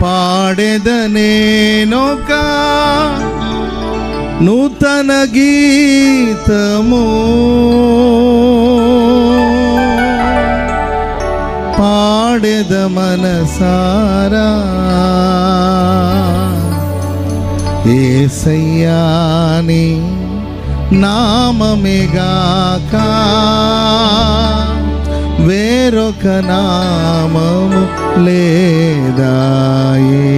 పాడెదనేనొక నూతన గీతము, పాడెద మనసారా యేసయ్యాని నామమేగాక వేరొక నామము లేదాయే.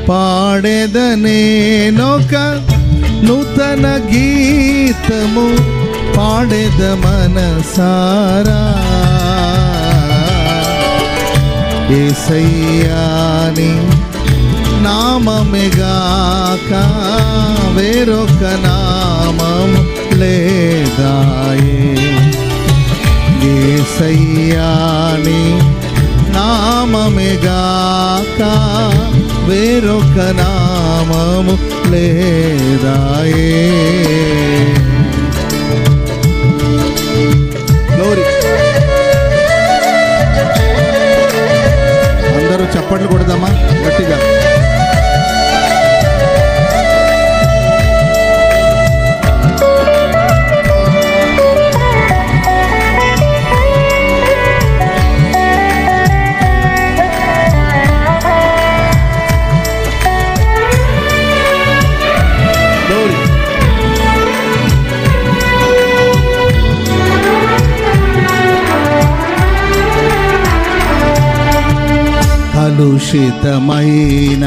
పాడెదనేనొక నూతన గీతము, పాడెద మనసారా యేసయ్యాని నామమేగాక వేరొక నామము లేదాయే. యేసయ్యాని నామమేగాక వేరొక నామము లేదాయే. గ్లోరీ. అందరూ చప్పట్లు కొడదామా గట్టిగా? కలుషితమైన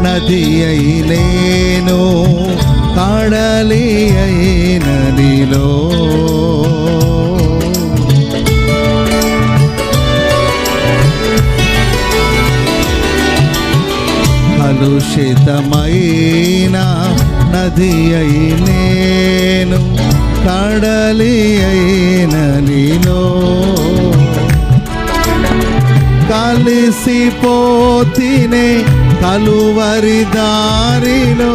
నది అయినేను, కడలి అయినదిలో కలుషితమైన నది అయినేను, కడలి అయినదిలో కలిసిపోతినే కలువరి దారిలో,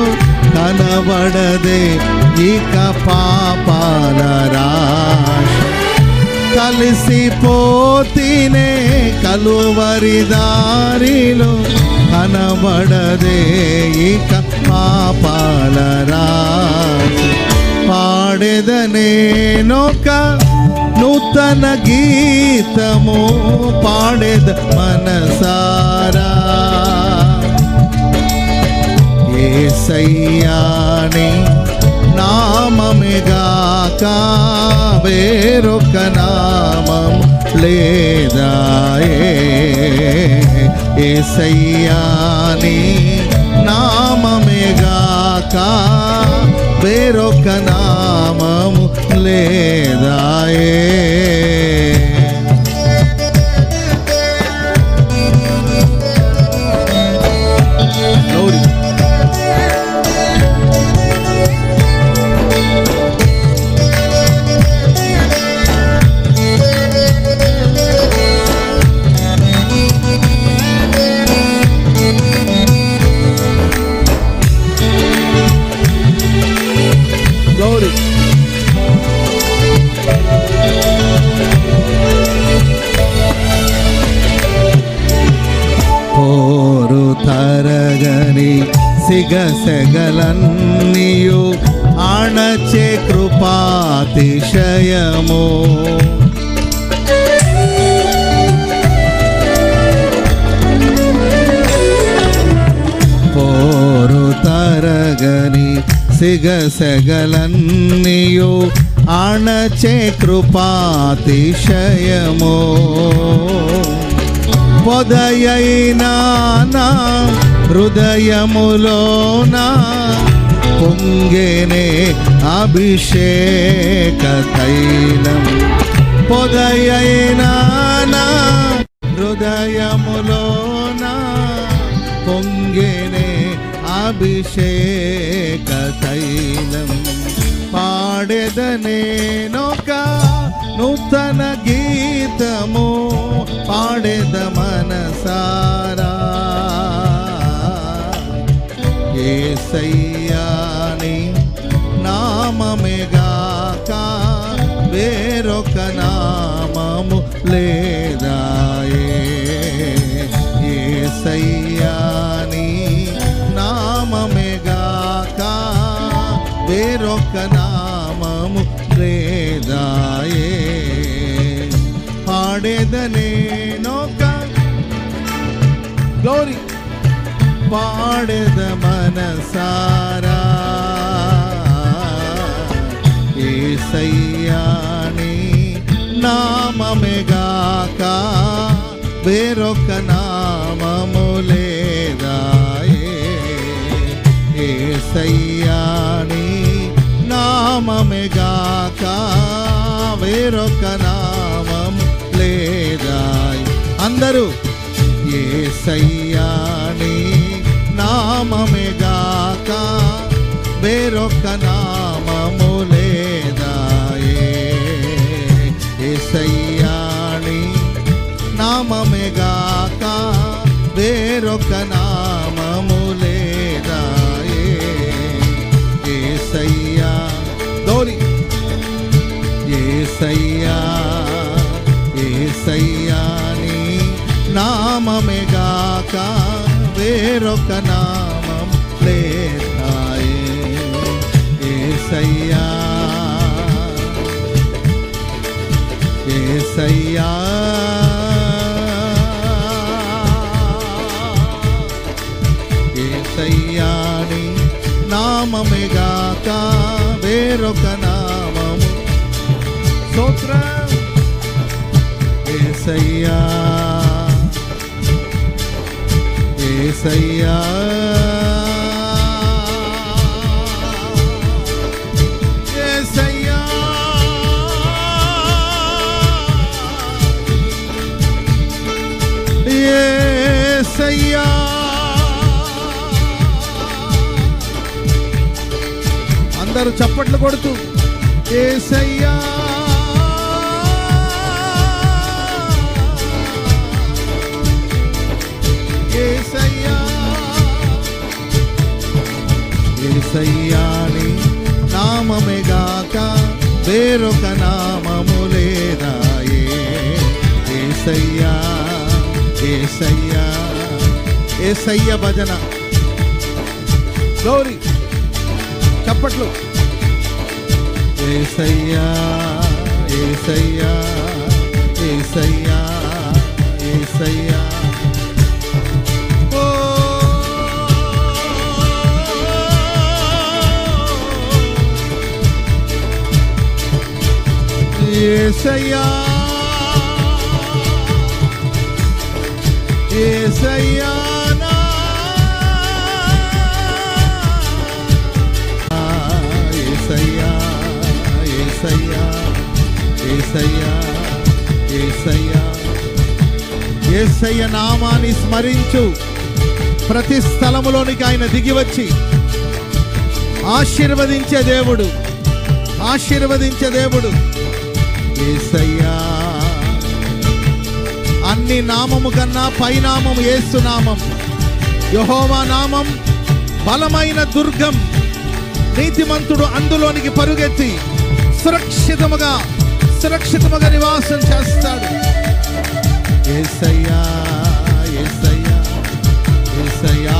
కనబడదే ఇక పాపాల రాశి. కలిసిపోతినే కలువరి దారిలో, కనబడదే ఇక పాపాల రాశి. పాడెదనేనొక నూతన గీతము, పాడెద మనసారా యేసయ్యాని నామమేగాక వేరొక నామము లేదాయే. యేసయ్యాని నామమేగాక వేరొక నామము లేదాయే. పోరు తరగని సిగసెగలన్నీయు అణచే కృపాతిశయము. పోరు తరగని సిగసెగలన్నీయు అణచే కృపాతిశయము. పొదయైనా నా హృదయములోన పొంగెనే అభిషేక తైలం. పొదయైనా నా హృదయములోన పొంగెనే అభిషేక తైలం. పాడెదనేనొక నూతన గీతము, పాడెద మనసారా యేసయ్యాని నామమేగాక వేరొక నామము లేదాయే. పాడేదనేనొక గ్లోరీ పాడేద మనసారా యేసయ్యాని నామమేగాక వేరొక నామము లేదాయే యేసయ్యాని నామమేగాక వేరొక నామం లేదాయ్ అందరూ యేసయ్యాని నామమేగాక వేరొక నామము లేదాయే యేసయ్యాని నామమేగాక వేరొక నామము లేదాయే యేసయ్యా దోరి యేసయ్యా యేసయ్యాని నామమేగాక వేరొక నామం లేదాయే యేసయ్యా యేసయ్యా యేసయ్యాని నామమేగాక వేరొక నామము స్తోత్రం యేసయ్యా యేసయ్యా యేసయ్యా యేసయ్యా అందరూ చప్పట్లు కొడుతూ యేసయ్యా యేసయ్యా యేసయ్యాని నామమేగాక వేరొక నామము లేదాయే యేసయ్యా యేసయ్యా యేసయ్య భజన గౌరీ చప్పట్లు యేసయ్యా యేసయ్యా యేసయ్యా యేసయ్యా యేసయ్యా యేసయ్యా యేసయ్యా యేసయ్యా యేసయ్యా యేసయ్యా యేసయ్య నామాన్ని స్మరించు ప్రతి స్థలములోనికి ఆయన దిగి వచ్చి ఆశీర్వదించే దేవుడు ఆశీర్వదించే దేవుడు యేసయ్యా అన్ని నామము కన్నా పైనామం యేసు నామం యెహోవా నామం బలమైన దుర్గం నీతిమంతుడు అందులోనికి పరుగెత్తి సురక్షితముగా నివాసం చేస్తాడు యేసయ్యా యేసయ్యా యేసయ్యా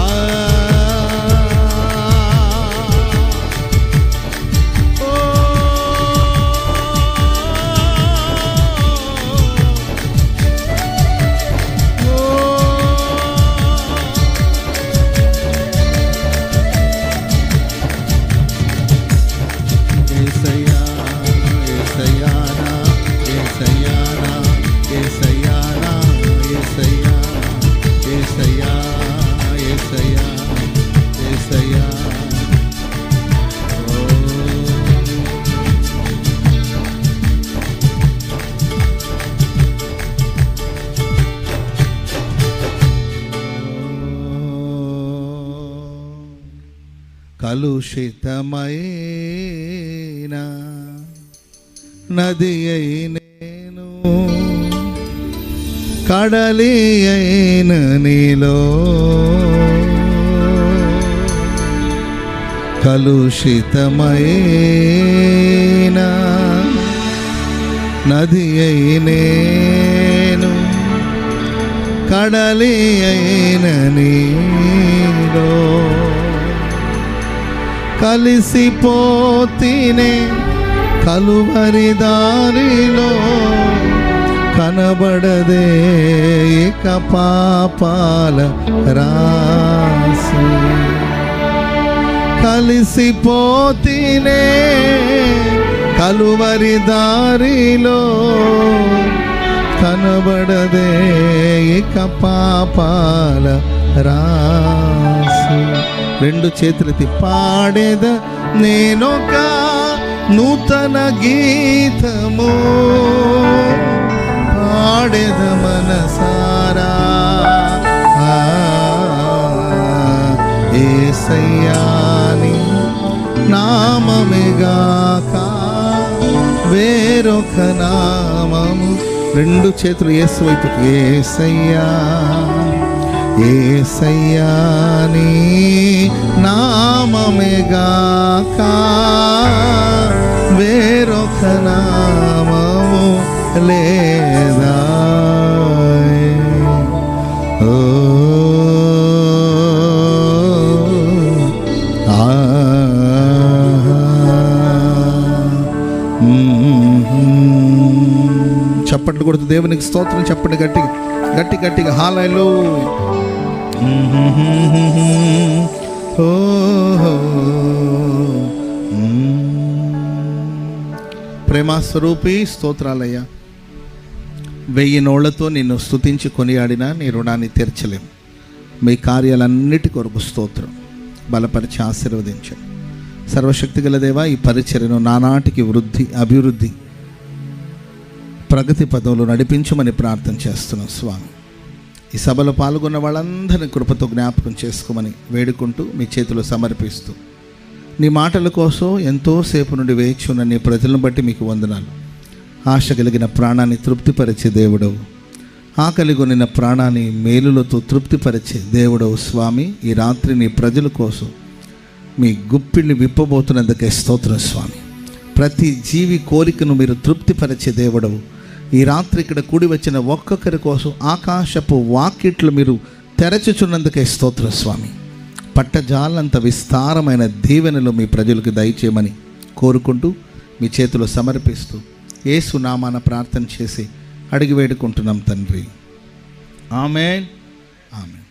కలుషితమైన నది అయినేను కడలి అయిన నీలో కలుషితమైన నది అయినేను కడలి అయిన నీలో కలిసిపోతినే కలువరి దారిలో కనబడదే ఇక పాపాల రాసి. కలిసిపోతినే కలువరి దారిలో, కనబడదే ఇక పాపాల రాసి. రెండు చేతులెత్తి పాడేద నేనొక నూతన గీతము, పాడేద మనసారా యేసయ్యాని నామమేగాక వేరొక నామము. రెండు చేతులు యేసు వైపు. యేసయ్యా యేసయ్యాని నామమేగాక వేరొక నామము లేదా. ఓ చప్పట్లు కొడుతూ దేవునికి స్తోత్రం చెప్పండి గట్టిగా, గట్టిగా హల్లెలూయా. ప్రేమస్వరూపి స్తోత్రాలయ్యా. 1000 నోళ్లతో నిన్ను స్తుతించి కొనియాడినా నీ రుణాన్ని తీర్చలేం. మీ కార్యాలన్నిటి కొరకు స్తోత్రం. బలపరిచి ఆశీర్వదించండి. సర్వశక్తి గల దేవా, ఈ పరిచర్యను నానాటికి వృద్ధి, అభివృద్ధి, ప్రగతి పదవులు నడిపించమని ప్రార్థన చేస్తున్నాం స్వామి. ఈ సభలో పాల్గొన్న వాళ్ళందరినీ కృపతో జ్ఞాపకం చేసుకోమని వేడుకుంటూ మీ చేతిలో సమర్పిస్తూ, నీ మాటల కోసం ఎంతోసేపు నుండి వేచి ఉన్న నీ ప్రజలను బట్టి మీకు వందనాలు. ఆశ కలిగిన ప్రాణాన్ని తృప్తిపరిచే దేవుడవు, ఆకలి కొనిన ప్రాణాన్ని మేలులతో తృప్తిపరిచే దేవుడవు స్వామి. ఈ రాత్రి నీ ప్రజల కోసం మీ గుప్పిళ్ళని విప్పబోతున్నందుకే స్తోత్రం స్వామి. ప్రతి జీవి కోరికను మీరు తృప్తిపరిచే దేవుడవు. ఈ రాత్రి ఇక్కడ కూడి వచ్చిన ఒక్కొక్కరి కోసం ఆకాశపు వాకిట్లు మీరు తెరచుచున్నందుకే స్తోత్రం స్వామి. పట్టజాలంత విస్తారమైన దీవెనలు మీ ప్రజలకు దయచేయమని కోరుకుంటూ మీ చేతిలో సమర్పిస్తూ యేసు నామాన ప్రార్థన చేసి అడిగి వేడుకుంటున్నాం తండ్రి. ఆమేన్, ఆమేన్.